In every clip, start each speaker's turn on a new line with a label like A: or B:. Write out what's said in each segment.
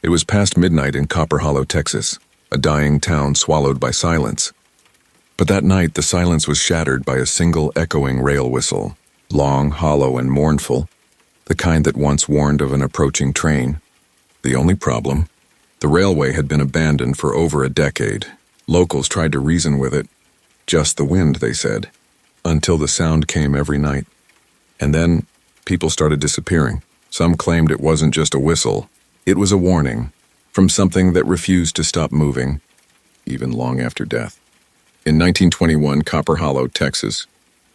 A: It was past midnight in Copper Hollow, Texas, a dying town swallowed by silence. But that night the silence was shattered by a single echoing rail whistle, long, hollow, and mournful, the kind that once warned of an approaching train. The only problem? The railway had been abandoned for over a decade. Locals tried to reason with it. Just the wind, they said, until the sound came every night. And then people started disappearing. Some claimed it wasn't just a whistle. It was a warning from something that refused to stop moving, even long after death. In 1921, Copper Hollow, Texas,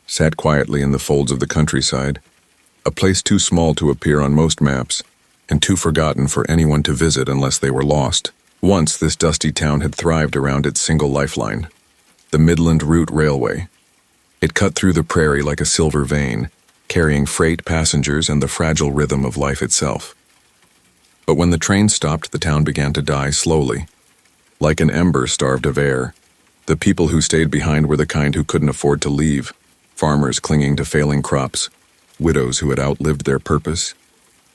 A: sat quietly in the folds of the countryside, a place too small to appear on most maps, and too forgotten for anyone to visit unless they were lost. Once, this dusty town had thrived around its single lifeline, the Midland Route Railway. It cut through the prairie like a silver vein, carrying freight, passengers, and the fragile rhythm of life itself. But when the train stopped, the town began to die slowly, like an ember starved of air. The people who stayed behind were the kind who couldn't afford to leave, farmers clinging to failing crops, widows who had outlived their purpose,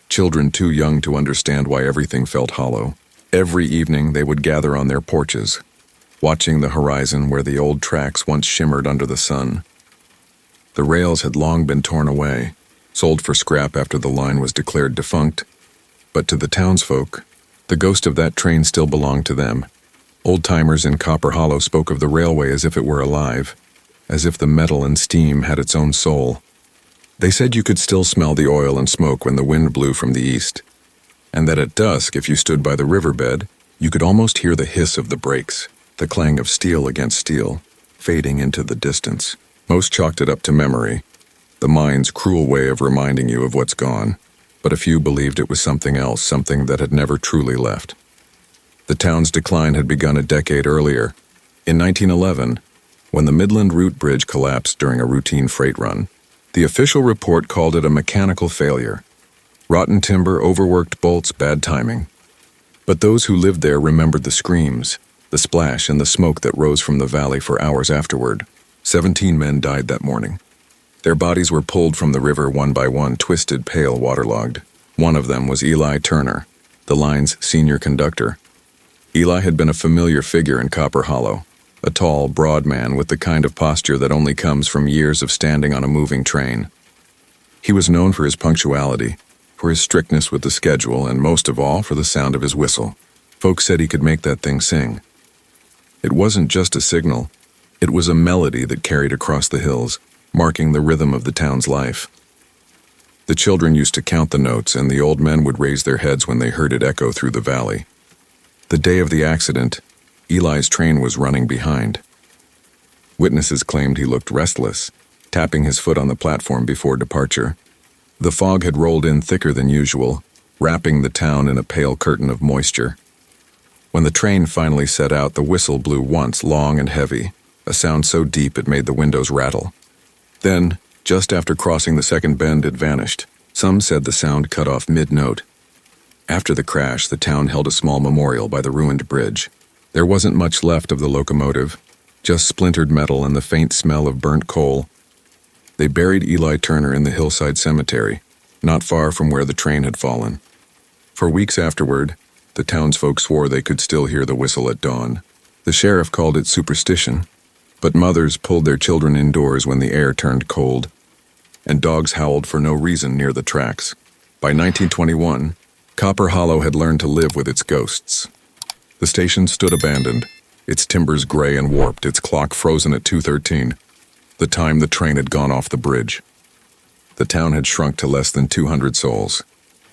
A: children too young to understand why everything felt hollow. Every evening they would gather on their porches, watching the horizon where the old tracks once shimmered under the sun. The rails had long been torn away, sold for scrap after the line was declared defunct. But to the townsfolk, the ghost of that train still belonged to them. Old-timers in Copper Hollow spoke of the railway as if it were alive, as if the metal and steam had its own soul. They said you could still smell the oil and smoke when the wind blew from the east, and that at dusk, if you stood by the riverbed, you could almost hear the hiss of the brakes, the clang of steel against steel, fading into the distance. Most chalked it up to memory, the mind's cruel way of reminding you of what's gone. But a few believed it was something else, something that had never truly left. The town's decline had begun a decade earlier, in 1911, when the Midland Route Bridge collapsed during a routine freight run. The official report called it a mechanical failure. Rotten timber, overworked bolts, bad timing. But those who lived there remembered the screams, the splash, and the smoke that rose from the valley for hours afterward. 17 men died that morning. Their bodies were pulled from the river one by one, twisted, pale, waterlogged. One of them was Eli Turner, the line's senior conductor. Eli had been a familiar figure in Copper Hollow, a tall, broad man with the kind of posture that only comes from years of standing on a moving train. He was known for his punctuality, for his strictness with the schedule, and most of all, for the sound of his whistle. Folks said he could make that thing sing. It wasn't just a signal. It was a melody that carried across the hills, marking the rhythm of the town's life. The children used to count the notes, and the old men would raise their heads when they heard it echo through the valley. The day of the accident, Eli's train was running behind. Witnesses claimed he looked restless, tapping his foot on the platform before departure. The fog had rolled in thicker than usual, wrapping the town in a pale curtain of moisture. When the train finally set out, the whistle blew once, long and heavy, a sound so deep it made the windows rattle. Then, just after crossing the second bend, it vanished. Some said the sound cut off mid-note. After the crash, the town held a small memorial by the ruined bridge. There wasn't much left of the locomotive, just splintered metal and the faint smell of burnt coal. They buried Eli Turner in the hillside cemetery, not far from where the train had fallen. For weeks afterward, the townsfolk swore they could still hear the whistle at dawn. The sheriff called it superstition, but mothers pulled their children indoors when the air turned cold, and dogs howled for no reason near the tracks. By 1921, Copper Hollow had learned to live with its ghosts. The station stood abandoned, its timbers gray and warped, its clock frozen at 2:13, the time the train had gone off the bridge. The town had shrunk to less than 200 souls,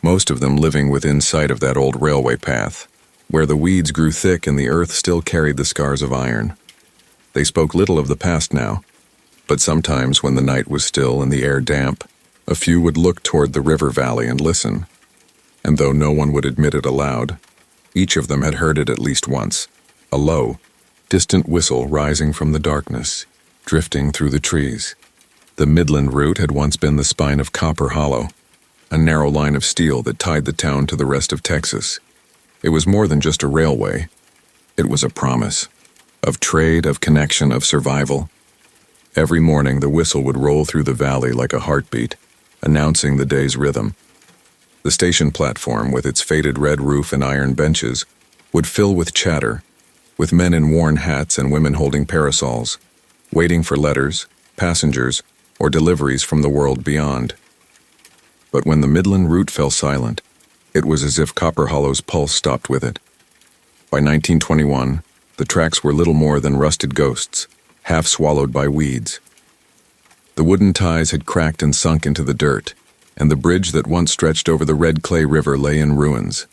A: most of them living within sight of that old railway path, where the weeds grew thick and the earth still carried the scars of iron. They spoke little of the past now, but sometimes when the night was still and the air damp, a few would look toward the river valley and listen. And though no one would admit it aloud, each of them had heard it at least once, a low, distant whistle rising from the darkness, drifting through the trees. The Midland Route had once been the spine of Copper Hollow, a narrow line of steel that tied the town to the rest of Texas. It was more than just a railway. It was a promise. Of trade, of connection, of survival. Every morning the whistle would roll through the valley like a heartbeat, announcing the day's rhythm. The station platform, with its faded red roof and iron benches, would fill with chatter, with men in worn hats and women holding parasols, waiting for letters, passengers, or deliveries from the world beyond. But when the Midland route fell silent, it was as if Copper Hollow's pulse stopped with it. By 1921, the tracks were little more than rusted ghosts, half swallowed by weeds. The wooden ties had cracked and sunk into the dirt, and the bridge that once stretched over the Red Clay River lay in ruins,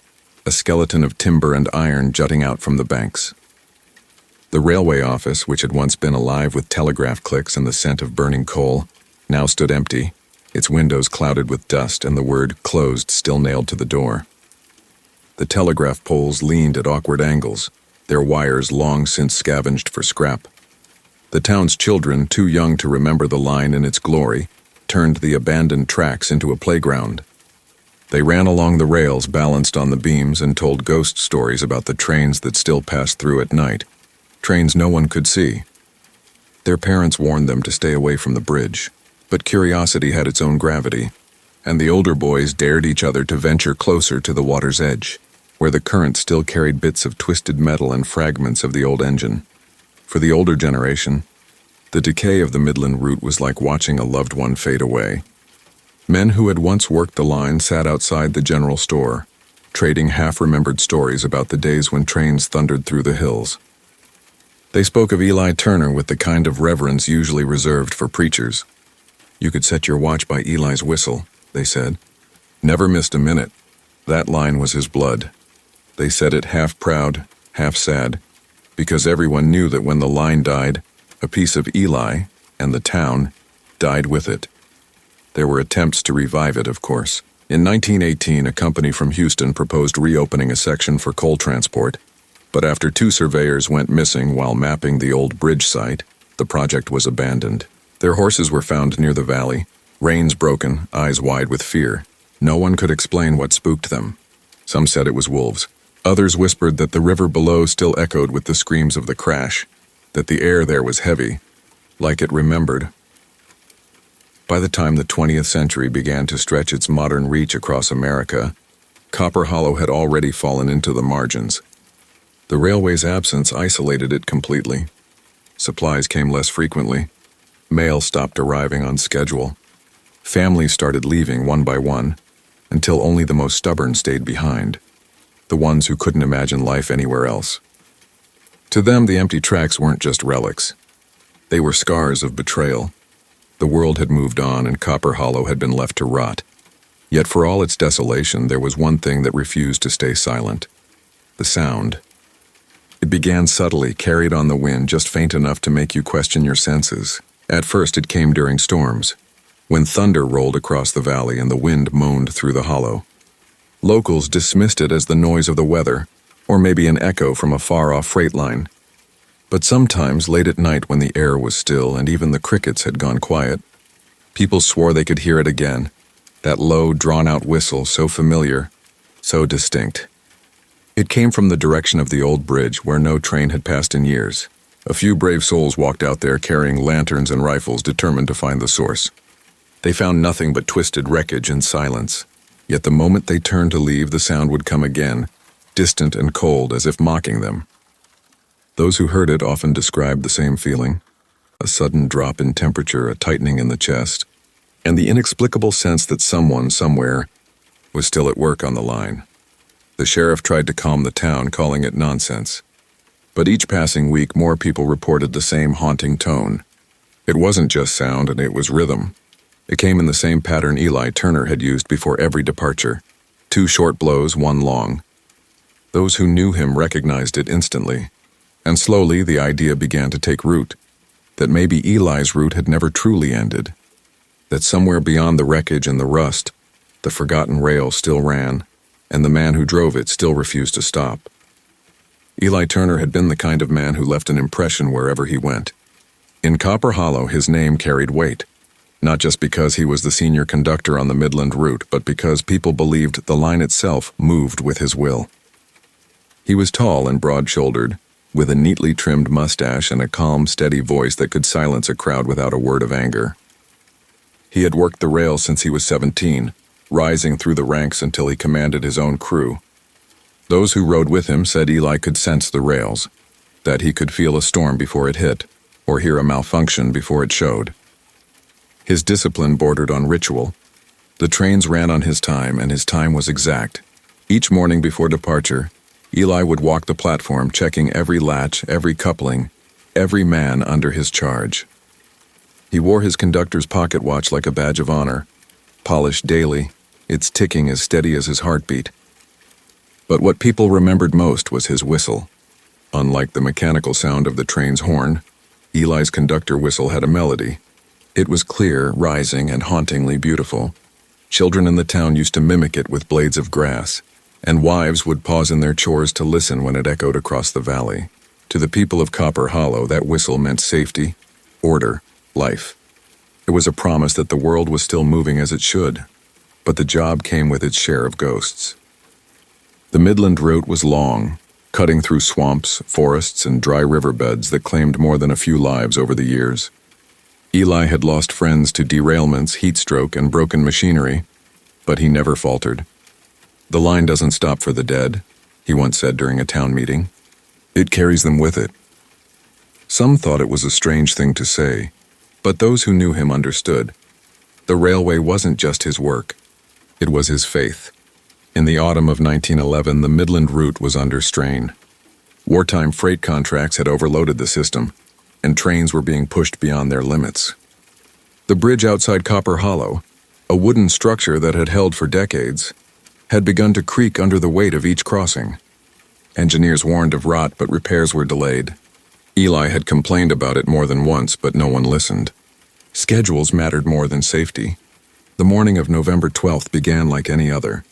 A: a skeleton of timber and iron jutting out from the banks. The railway office, which had once been alive with telegraph clicks and the scent of burning coal, now stood empty, its windows clouded with dust and the word "closed" still nailed to the door. The telegraph poles leaned at awkward angles, their wires long since scavenged for scrap. The town's children, too young to remember the line in its glory, turned the abandoned tracks into a playground. They ran along the rails balanced on the beams and told ghost stories about the trains that still passed through at night, trains no one could see. Their parents warned them to stay away from the bridge, but curiosity had its own gravity, and the older boys dared each other to venture closer to the water's edge, where the current still carried bits of twisted metal and fragments of the old engine. For the older generation, the decay of the Midland route was like watching a loved one fade away. Men who had once worked the line sat outside the general store, trading half-remembered stories about the days when trains thundered through the hills. They spoke of Eli Turner with the kind of reverence usually reserved for preachers. "You could set your watch by Eli's whistle," they said. "Never missed a minute. That line was his blood." They said it half proud, half sad, because everyone knew that when the line died, a piece of Eli, and the town, died with it. There were attempts to revive it, of course. In 1918, a company from Houston proposed reopening a section for coal transport, but after 2 surveyors went missing while mapping the old bridge site, the project was abandoned. Their horses were found near the valley, reins broken, eyes wide with fear. No one could explain what spooked them. Some said it was wolves. Others whispered that the river below still echoed with the screams of the crash, that the air there was heavy, like it remembered. By the time the 20th century began to stretch its modern reach across America, Copper Hollow had already fallen into the margins. The railway's absence isolated it completely. Supplies came less frequently. Mail stopped arriving on schedule. Families started leaving one by one, until only the most stubborn stayed behind, the ones who couldn't imagine life anywhere else. To them, the empty tracks weren't just relics. They were scars of betrayal. The world had moved on and Copper Hollow had been left to rot. Yet for all its desolation, there was one thing that refused to stay silent: the sound. It began subtly, carried on the wind, just faint enough to make you question your senses. At first it came during storms, when thunder rolled across the valley and the wind moaned through the hollow. Locals dismissed it as the noise of the weather, or maybe an echo from a far-off freight line. But sometimes, late at night when the air was still and even the crickets had gone quiet, people swore they could hear it again, that low, drawn-out whistle so familiar, so distinct. It came from the direction of the old bridge where no train had passed in years. A few brave souls walked out there carrying lanterns and rifles, determined to find the source. They found nothing but twisted wreckage and silence. Yet the moment they turned to leave, the sound would come again, distant and cold, as if mocking them. Those who heard it often described the same feeling: a sudden drop in temperature, a tightening in the chest, and the inexplicable sense that someone, somewhere, was still at work on the line. The sheriff tried to calm the town, calling it nonsense. But each passing week, more people reported the same haunting tone. It wasn't just sound, and it was rhythm. It came in the same pattern Eli Turner had used before every departure: 2 short blows, 1 long. Those who knew him recognized it instantly, and slowly the idea began to take root, that maybe Eli's route had never truly ended, that somewhere beyond the wreckage and the rust, the forgotten rail still ran, and the man who drove it still refused to stop. Eli Turner had been the kind of man who left an impression wherever he went. In Copper Hollow, his name carried weight, not just because he was the senior conductor on the Midland route, but because people believed the line itself moved with his will. He was tall and broad-shouldered, with a neatly trimmed mustache and a calm, steady voice that could silence a crowd without a word of anger. He had worked the rails since he was 17, rising through the ranks until he commanded his own crew. Those who rode with him said Eli could sense the rails, that he could feel a storm before it hit, or hear a malfunction before it showed. His discipline bordered on ritual. The trains ran on his time, and his time was exact. Each morning before departure, Eli would walk the platform, checking every latch, every coupling, every man under his charge. He wore his conductor's pocket watch like a badge of honor, polished daily, its ticking as steady as his heartbeat. But what people remembered most was his whistle. Unlike the mechanical sound of the train's horn, Eli's conductor whistle had a melody. It was clear, rising, and hauntingly beautiful. Children in the town used to mimic it with blades of grass, and wives would pause in their chores to listen when it echoed across the valley. To the people of Copper Hollow, that whistle meant safety, order, life. It was a promise that the world was still moving as it should, but the job came with its share of ghosts. The Midland route was long, cutting through swamps, forests, and dry riverbeds that claimed more than a few lives over the years. Eli had lost friends to derailments, heat stroke, and broken machinery, but he never faltered. "The line doesn't stop for the dead," he once said during a town meeting. "It carries them with it." Some thought it was a strange thing to say, but those who knew him understood. The railway wasn't just his work, it was his faith. In the autumn of 1911, the Midland route was under strain. Wartime freight contracts had overloaded the system, and trains were being pushed beyond their limits. The bridge outside Copper Hollow, a wooden structure that had held for decades, had begun to creak under the weight of each crossing. Engineers warned of rot, but repairs were delayed. Eli had complained about it more than once, but no one listened. Schedules mattered more than safety. The morning of November 12th began like any other.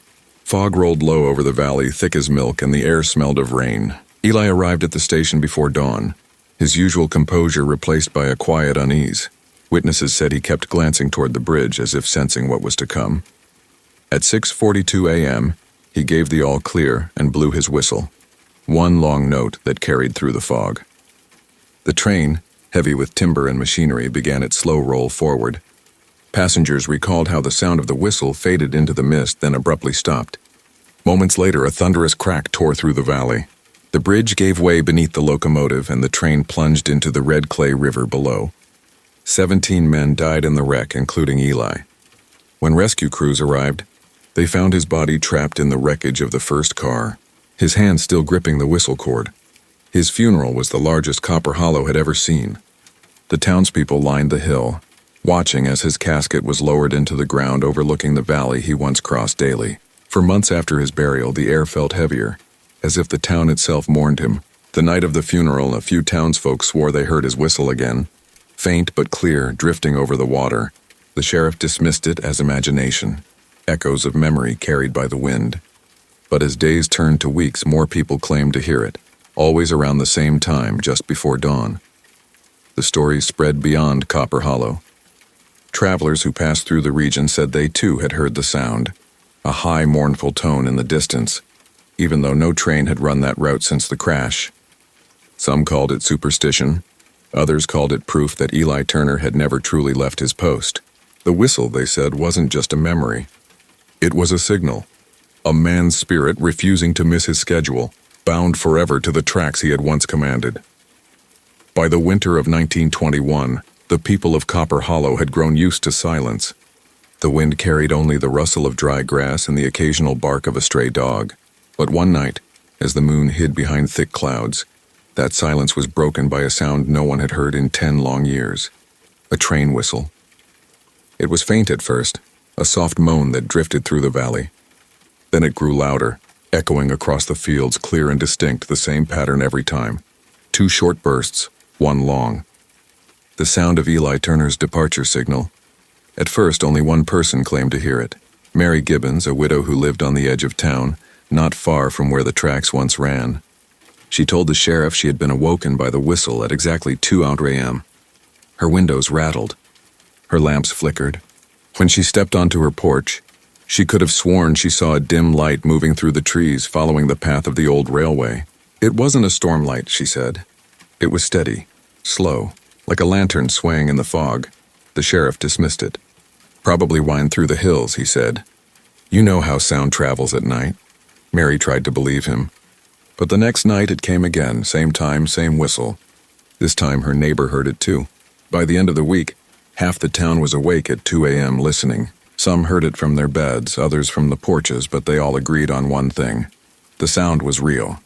A: Fog rolled low over the valley, thick as milk, and the air smelled of rain. Eli arrived at the station before dawn, his usual composure replaced by a quiet unease. Witnesses said he kept glancing toward the bridge as if sensing what was to come. At 6:42 a.m., he gave the all clear and blew his whistle, one long note that carried through the fog. The train, heavy with timber and machinery, began its slow roll forward. Passengers recalled how the sound of the whistle faded into the mist, then abruptly stopped. Moments later, a thunderous crack tore through the valley. The bridge gave way beneath the locomotive, and the train plunged into the red clay river below. 17 men died in the wreck, including Eli. When rescue crews arrived, they found his body trapped in the wreckage of the first car, his hand still gripping the whistle cord. His funeral was the largest Copper Hollow had ever seen. The townspeople lined the hill, watching as his casket was lowered into the ground overlooking the valley he once crossed daily. For months after his burial, the air felt heavier, as if the town itself mourned him. The night of the funeral, a few townsfolk swore they heard his whistle again, faint but clear, drifting over the water. The sheriff dismissed it as imagination, echoes of memory carried by the wind. But as days turned to weeks, more people claimed to hear it, always around the same time, just before dawn. The stories spread beyond Copper Hollow. Travelers who passed through the region said they too had heard the sound, a high, mournful tone in the distance, even though no train had run that route since the crash. Some called it superstition. Others called it proof that Eli Turner had never truly left his post. The whistle, they said, wasn't just a memory. It was a signal, a man's spirit refusing to miss his schedule, bound forever to the tracks he had once commanded. By the winter of 1921, the people of Copper Hollow had grown used to silence. The wind carried only the rustle of dry grass and the occasional bark of a stray dog. But one night, as the moon hid behind thick clouds, that silence was broken by a sound no one had heard in 10 long years. A train whistle. It was faint at first, a soft moan that drifted through the valley. Then it grew louder, echoing across the fields, clear and distinct, the same pattern every time. 2 short bursts, one long. The sound of Eli Turner's departure signal. At first, only one person claimed to hear it. Mary Gibbons, a widow who lived on the edge of town, not far from where the tracks once ran. She told the sheriff she had been awoken by the whistle at exactly 2 a.m. Her windows rattled. Her lamps flickered. When she stepped onto her porch, she could have sworn she saw a dim light moving through the trees following the path of the old railway. It wasn't a storm light, she said. It was steady, slow, like a lantern swaying in the fog. The sheriff dismissed it. Probably wind through the hills, he said. "You know how sound travels at night." Mary tried to believe him. But the next night it came again, same time, same whistle. This time her neighbor heard it too. By the end of the week, half the town was awake at 2 a.m. listening. Some heard it from their beds, others from the porches, but they all agreed on one thing. The sound was real.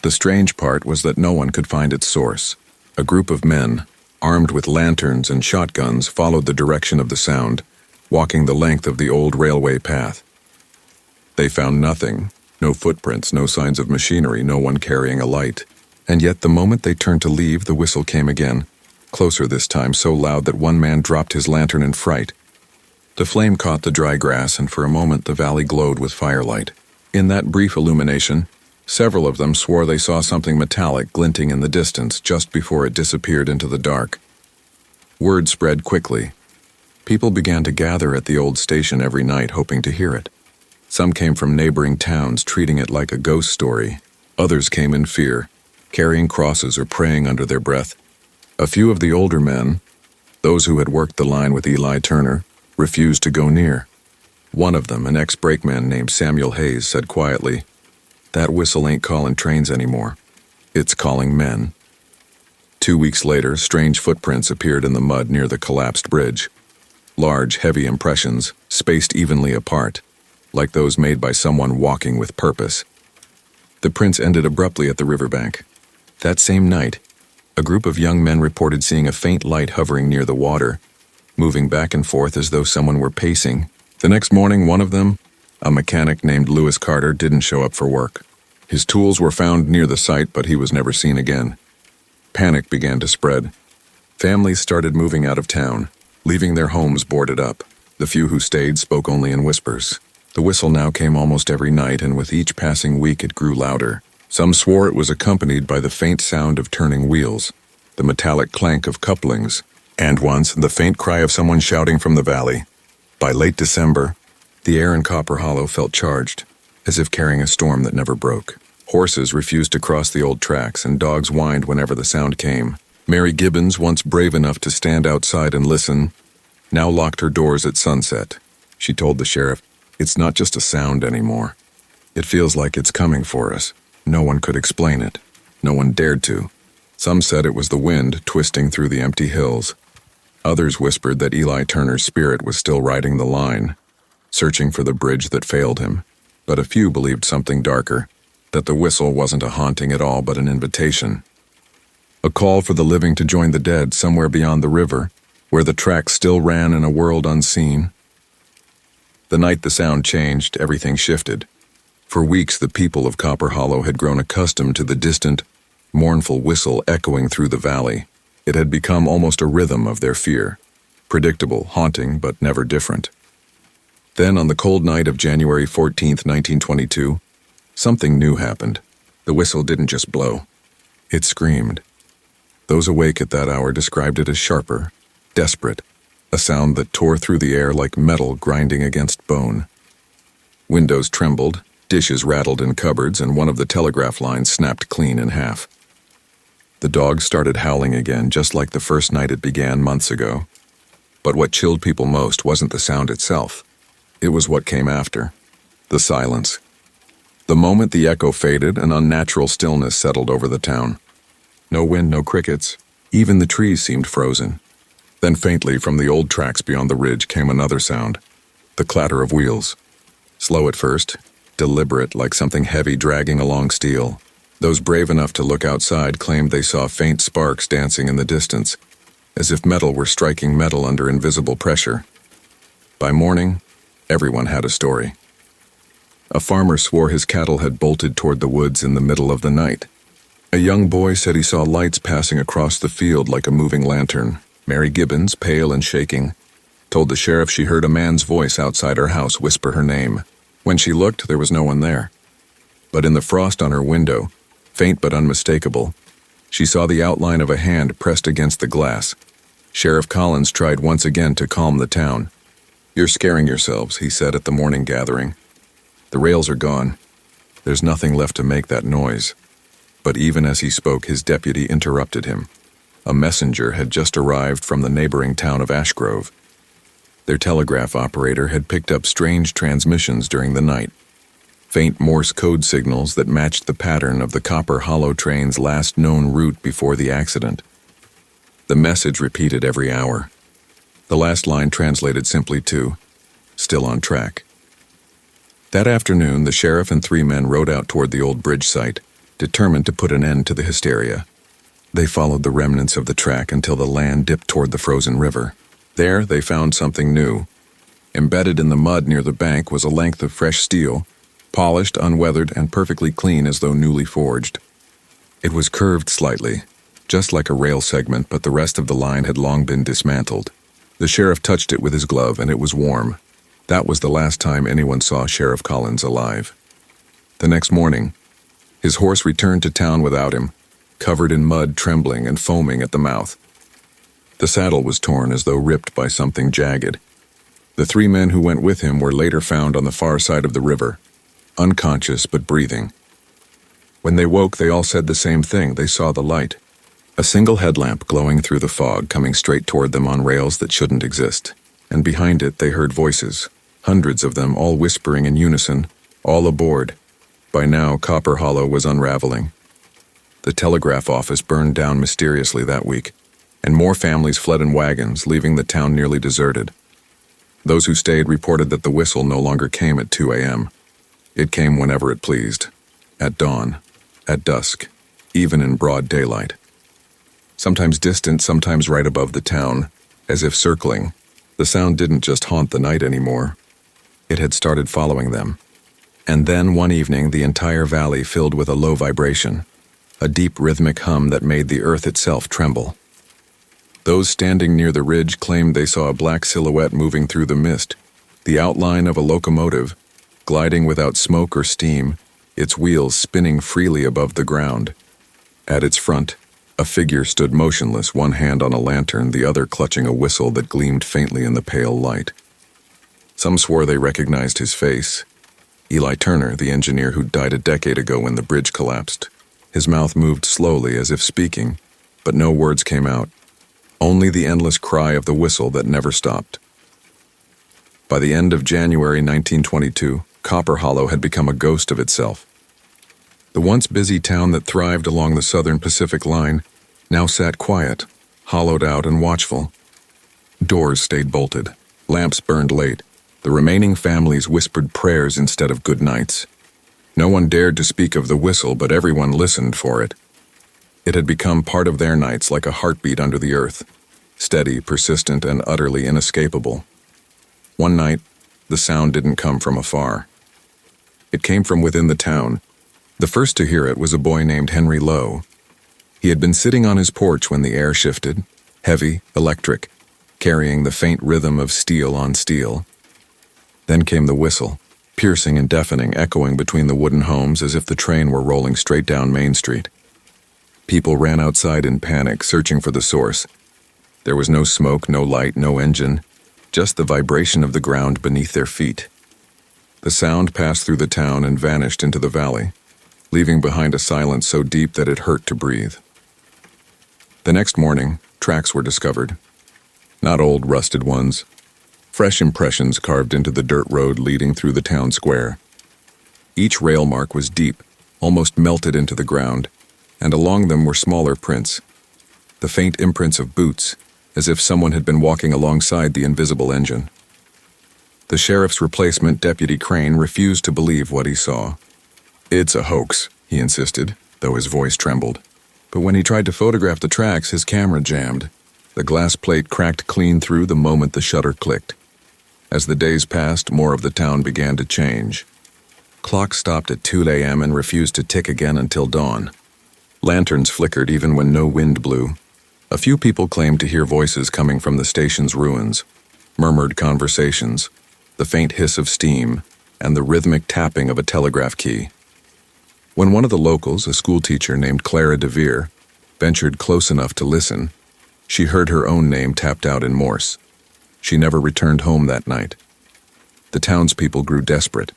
A: The strange part was that no one could find its source. A group of men, armed with lanterns and shotguns, followed the direction of the sound, walking the length of the old railway path. They found nothing, no footprints, no signs of machinery, no one carrying a light. And yet the moment they turned to leave, the whistle came again, closer this time, so loud that one man dropped his lantern in fright. The flame caught the dry grass, and for a moment the valley glowed with firelight. In that brief illumination, several of them swore they saw something metallic glinting in the distance just before it disappeared into the dark. Word spread quickly. People began to gather at the old station every night, hoping to hear it. Some came from neighboring towns, treating it like a ghost story. Others came in fear, carrying crosses or praying under their breath. A few of the older men, those who had worked the line with Eli Turner, refused to go near. One of them, an ex-brakeman named Samuel Hayes, said quietly, "That whistle ain't calling trains anymore. It's calling men." 2 weeks later, strange footprints appeared in the mud near the collapsed bridge. Large, heavy impressions, spaced evenly apart, like those made by someone walking with purpose. The prints ended abruptly at the riverbank. That same night, a group of young men reported seeing a faint light hovering near the water, moving back and forth as though someone were pacing. The next morning, one of them, a mechanic named Lewis Carter, didn't show up for work. His tools were found near the site, but he was never seen again. Panic began to spread. Families started moving out of town, leaving their homes boarded up. The few who stayed spoke only in whispers. The whistle now came almost every night, and with each passing week it grew louder. Some swore it was accompanied by the faint sound of turning wheels, the metallic clank of couplings, and once the faint cry of someone shouting from the valley. By late December, the air in Copper Hollow felt charged, as if carrying a storm that never broke. Horses refused to cross the old tracks, and dogs whined whenever the sound came. Mary Gibbons, once brave enough to stand outside and listen, now locked her doors at sunset. She told the sheriff, "It's not just a sound anymore. It feels like it's coming for us." No one could explain it. No one dared to. Some said it was the wind twisting through the empty hills. Others whispered that Eli Turner's spirit was still riding the line, searching for the bridge that failed him. But a few believed something darker, that the whistle wasn't a haunting at all but an invitation. A call for the living to join the dead somewhere beyond the river, where the tracks still ran in a world unseen. The night the sound changed, everything shifted. For weeks, the people of Copper Hollow had grown accustomed to the distant, mournful whistle echoing through the valley. It had become almost a rhythm of their fear, predictable, haunting, but never different. Then, on the cold night of January 14th, 1922, something new happened. The whistle didn't just blow. It screamed. Those awake at that hour described it as sharper, desperate, a sound that tore through the air like metal grinding against bone. Windows trembled, dishes rattled in cupboards, and one of the telegraph lines snapped clean in half. The dogs started howling again, just like the first night it began months ago. But what chilled people most wasn't the sound itself. It was what came after. The silence. The moment the echo faded, an unnatural stillness settled over the town. No wind, no crickets. Even the trees seemed frozen. Then faintly from the old tracks beyond the ridge came another sound. The clatter of wheels. Slow at first, deliberate, like something heavy dragging along steel. Those brave enough to look outside claimed they saw faint sparks dancing in the distance, as if metal were striking metal under invisible pressure. By morning, everyone had a story. A farmer swore his cattle had bolted toward the woods in the middle of the night. A young boy said he saw lights passing across the field like a moving lantern. Mary Gibbons, pale and shaking, told the sheriff she heard a man's voice outside her house whisper her name. When she looked, there was no one there. But in the frost on her window, faint but unmistakable, she saw the outline of a hand pressed against the glass. Sheriff Collins tried once again to calm the town. "You're scaring yourselves," he said at the morning gathering. "The rails are gone. There's nothing left to make that noise." But even as he spoke, his deputy interrupted him. A messenger had just arrived from the neighboring town of Ashgrove. Their telegraph operator had picked up strange transmissions during the night, faint Morse code signals that matched the pattern of the Copper Hollow train's last known route before the accident. The message repeated every hour. The last line translated simply to, "Still on track." That afternoon, the sheriff and 3 men rode out toward the old bridge site, determined to put an end to the hysteria. They followed the remnants of the track until the land dipped toward the frozen river. There, they found something new. Embedded in the mud near the bank was a length of fresh steel, polished, unweathered, and perfectly clean as though newly forged. It was curved slightly, just like a rail segment, but the rest of the line had long been dismantled. The sheriff touched it with his glove, and it was warm. That was the last time anyone saw Sheriff Collins alive. The next morning, his horse returned to town without him, covered in mud, trembling and foaming at the mouth. The saddle was torn as though ripped by something jagged. The 3 men who went with him were later found on the far side of the river, unconscious but breathing. When they woke, they all said the same thing. They saw the light. A single headlamp glowing through the fog, coming straight toward them on rails that shouldn't exist. And behind it, they heard voices, hundreds of them, all whispering in unison, all aboard. By now, Copper Hollow was unraveling. The telegraph office burned down mysteriously that week, and more families fled in wagons, leaving the town nearly deserted. Those who stayed reported that the whistle no longer came at 2 a.m. It came whenever it pleased, at dawn, at dusk, even in broad daylight. Sometimes distant, sometimes right above the town, as if circling. The sound didn't just haunt the night anymore. It had started following them. And then one evening, the entire valley filled with a low vibration, a deep rhythmic hum that made the earth itself tremble. Those standing near the ridge claimed they saw a black silhouette moving through the mist, the outline of a locomotive, gliding without smoke or steam, its wheels spinning freely above the ground. At its front, a figure stood motionless, one hand on a lantern, the other clutching a whistle that gleamed faintly in the pale light. Some swore they recognized his face. Eli Turner, the engineer who died a decade ago when the bridge collapsed. His mouth moved slowly as if speaking, but no words came out. Only the endless cry of the whistle that never stopped. By the end of January 1922, Copper Hollow had become a ghost of itself. The once busy town that thrived along the Southern Pacific Line now sat quiet, hollowed out and watchful. Doors stayed bolted, lamps burned late. The remaining families whispered prayers instead of good nights. No one dared to speak of the whistle, but everyone listened for it. It had become part of their nights, like a heartbeat under the earth, steady, persistent, and utterly inescapable. One night, the sound didn't come from afar. It came from within the town. The first to hear it was a boy named Henry Lowe. He had been sitting on his porch when the air shifted, heavy, electric, carrying the faint rhythm of steel on steel. Then came the whistle, piercing and deafening, echoing between the wooden homes as if the train were rolling straight down Main Street. People ran outside in panic, searching for the source. There was no smoke, no light, no engine, just the vibration of the ground beneath their feet. The sound passed through the town and vanished into the valley, leaving behind a silence so deep that it hurt to breathe. The next morning, tracks were discovered. Not old, rusted ones. Fresh impressions carved into the dirt road leading through the town square. Each rail mark was deep, almost melted into the ground, and along them were smaller prints, the faint imprints of boots, as if someone had been walking alongside the invisible engine. The sheriff's replacement, Deputy Crane, refused to believe what he saw. "It's a hoax," he insisted, though his voice trembled. But when he tried to photograph the tracks, his camera jammed. The glass plate cracked clean through the moment the shutter clicked. As the days passed, more of the town began to change. Clocks stopped at 2 a.m. and refused to tick again until dawn. Lanterns flickered even when no wind blew. A few people claimed to hear voices coming from the station's ruins, murmured conversations, the faint hiss of steam, and the rhythmic tapping of a telegraph key. When one of the locals, a schoolteacher named Clara DeVere, ventured close enough to listen, she heard her own name tapped out in Morse. She never returned home that night. The townspeople grew desperate.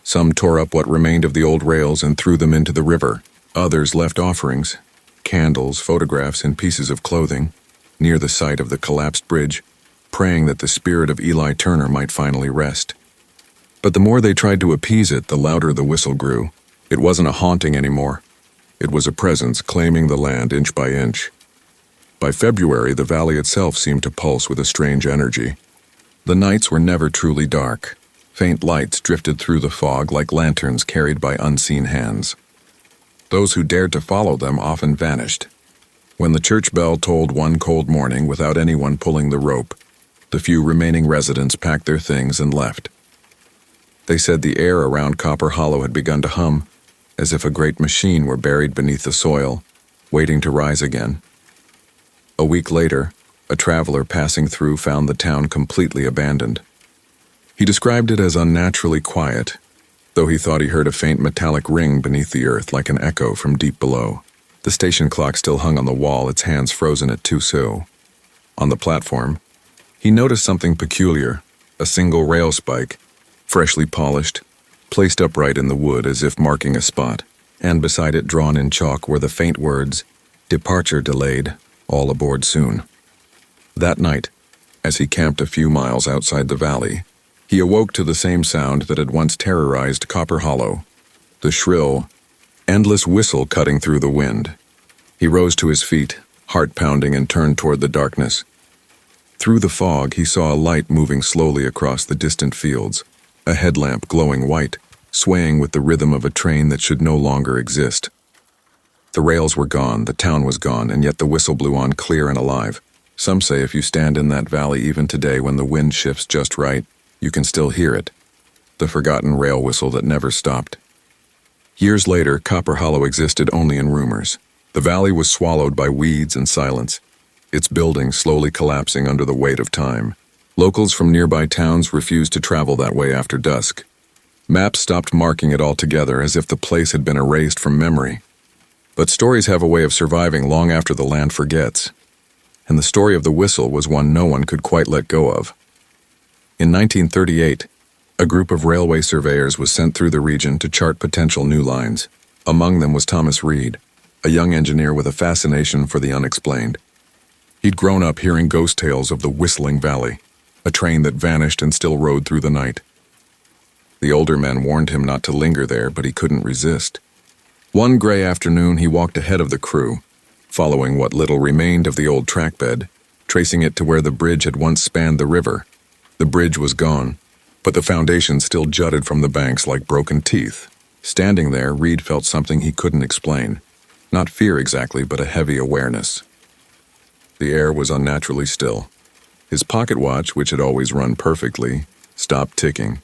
A: Some tore up what remained of the old rails and threw them into the river. Others left offerings, candles, photographs, and pieces of clothing, near the site of the collapsed bridge, praying that the spirit of Eli Turner might finally rest. But the more they tried to appease it, the louder the whistle grew. It wasn't a haunting anymore. It was a presence claiming the land inch by inch. By February, the valley itself seemed to pulse with a strange energy. The nights were never truly dark. Faint lights drifted through the fog like lanterns carried by unseen hands. Those who dared to follow them often vanished. When the church bell tolled one cold morning without anyone pulling the rope, the few remaining residents packed their things and left. They said the air around Copper Hollow had begun to hum, as if a great machine were buried beneath the soil, waiting to rise again. A week later, a traveler passing through found the town completely abandoned. He described it as unnaturally quiet, though he thought he heard a faint metallic ring beneath the earth like an echo from deep below. The station clock still hung on the wall, its hands frozen at 2:00. On the platform, he noticed something peculiar, a single rail spike, freshly polished, placed upright in the wood as if marking a spot, and beside it drawn in chalk were the faint words, "Departure delayed, all aboard soon." That night, as he camped a few miles outside the valley, he awoke to the same sound that had once terrorized Copper Hollow, the shrill, endless whistle cutting through the wind. He rose to his feet, heart pounding, and turned toward the darkness. Through the fog, he saw a light moving slowly across the distant fields, a headlamp glowing white, swaying with the rhythm of a train that should no longer exist. The rails were gone, the town was gone, and yet the whistle blew on clear and alive. Some say if you stand in that valley even today when the wind shifts just right, you can still hear it, the forgotten rail whistle that never stopped. Years later, Copper Hollow existed only in rumors. The valley was swallowed by weeds and silence, its buildings slowly collapsing under the weight of time. Locals from nearby towns refused to travel that way after dusk. Maps stopped marking it altogether, as if the place had been erased from memory. But stories have a way of surviving long after the land forgets, and the story of the whistle was one no one could quite let go of. In 1938, a group of railway surveyors was sent through the region to chart potential new lines. Among them was Thomas Reed, a young engineer with a fascination for the unexplained. He'd grown up hearing ghost tales of the Whistling Valley, a train that vanished and still rode through the night. The older men warned him not to linger there, but he couldn't resist. One gray afternoon, he walked ahead of the crew, following what little remained of the old track bed, tracing it to where the bridge had once spanned the river. The bridge was gone, but the foundation still jutted from the banks like broken teeth. Standing there, Reed felt something he couldn't explain. Not fear exactly, but a heavy awareness. The air was unnaturally still. His pocket watch, which had always run perfectly, stopped ticking.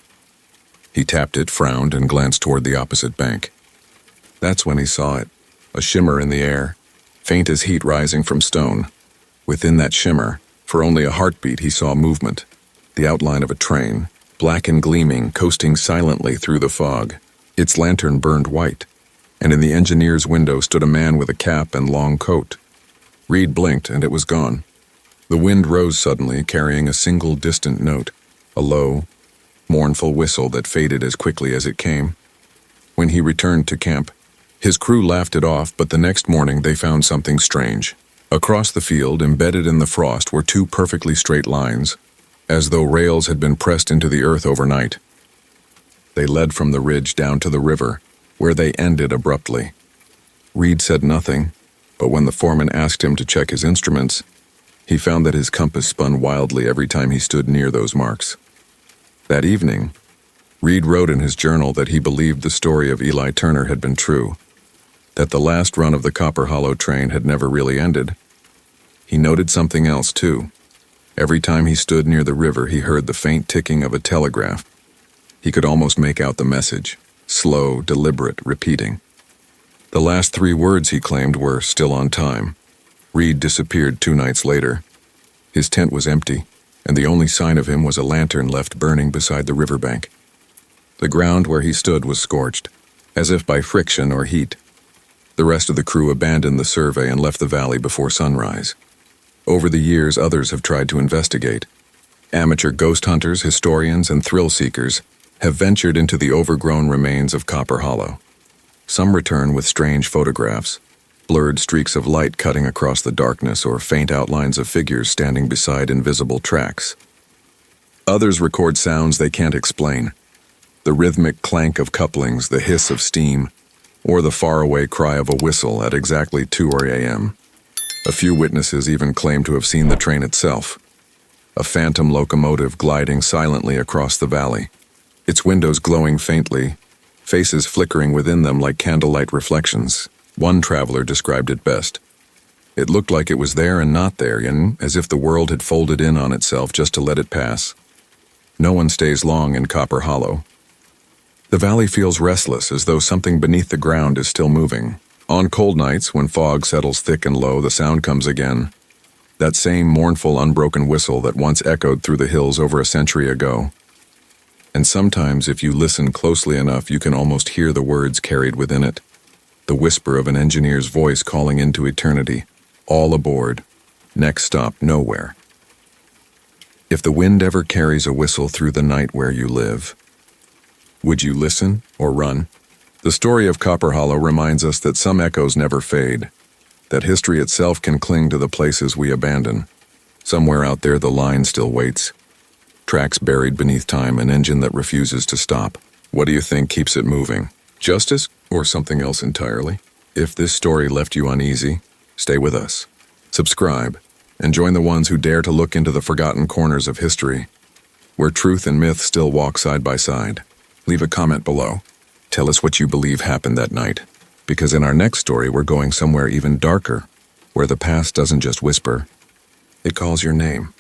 A: He tapped it, frowned, and glanced toward the opposite bank. That's when he saw it, a shimmer in the air, faint as heat rising from stone. Within that shimmer, for only a heartbeat, he saw movement, the outline of a train, black and gleaming, coasting silently through the fog. Its lantern burned white, and in the engineer's window stood a man with a cap and long coat. Reed blinked, and it was gone. The wind rose suddenly, carrying a single distant note, a low, mournful whistle that faded as quickly as it came. When he returned to camp, his crew laughed it off, but the next morning they found something strange. Across the field, embedded in the frost, were two perfectly straight lines, as though rails had been pressed into the earth overnight. They led from the ridge down to the river, where they ended abruptly. Reed said nothing, but when the foreman asked him to check his instruments, he found that his compass spun wildly every time he stood near those marks. That evening, Reed wrote in his journal that he believed the story of Eli Turner had been true, that the last run of the Copper Hollow train had never really ended. He noted something else, too. Every time he stood near the river, he heard the faint ticking of a telegraph. He could almost make out the message, slow, deliberate, repeating. The last 3 words, he claimed, were "still on time." Reed disappeared 2 nights later. His tent was empty, and the only sign of him was a lantern left burning beside the riverbank. The ground where he stood was scorched, as if by friction or heat. The rest of the crew abandoned the survey and left the valley before sunrise. Over the years, others have tried to investigate. Amateur ghost hunters, historians, and thrill-seekers have ventured into the overgrown remains of Copper Hollow. Some return with strange photographs, blurred streaks of light cutting across the darkness or faint outlines of figures standing beside invisible tracks. Others record sounds they can't explain. The rhythmic clank of couplings, the hiss of steam, or the faraway cry of a whistle at exactly 2 a.m. A few witnesses even claim to have seen the train itself, a phantom locomotive gliding silently across the valley, its windows glowing faintly, faces flickering within them like candlelight reflections. One traveler described it best. It looked like it was there and not there, and as if the world had folded in on itself just to let it pass. No one stays long in Copper Hollow. The valley feels restless, as though something beneath the ground is still moving. On cold nights, when fog settles thick and low, the sound comes again. That same mournful, unbroken whistle that once echoed through the hills over a century ago. And sometimes, if you listen closely enough, you can almost hear the words carried within it. The whisper of an engineer's voice calling into eternity. All aboard. Next stop, nowhere. If the wind ever carries a whistle through the night where you live, would you listen or run? The story of Copper Hollow reminds us that some echoes never fade, that history itself can cling to the places we abandon. Somewhere out there the line still waits. Tracks buried beneath time, an engine that refuses to stop. What do you think keeps it moving? Justice or something else entirely? If this story left you uneasy, stay with us. Subscribe and join the ones who dare to look into the forgotten corners of history, where truth and myth still walk side by side. Leave a comment below. Tell us what you believe happened that night, because in our next story we're going somewhere even darker, where the past doesn't just whisper, it calls your name.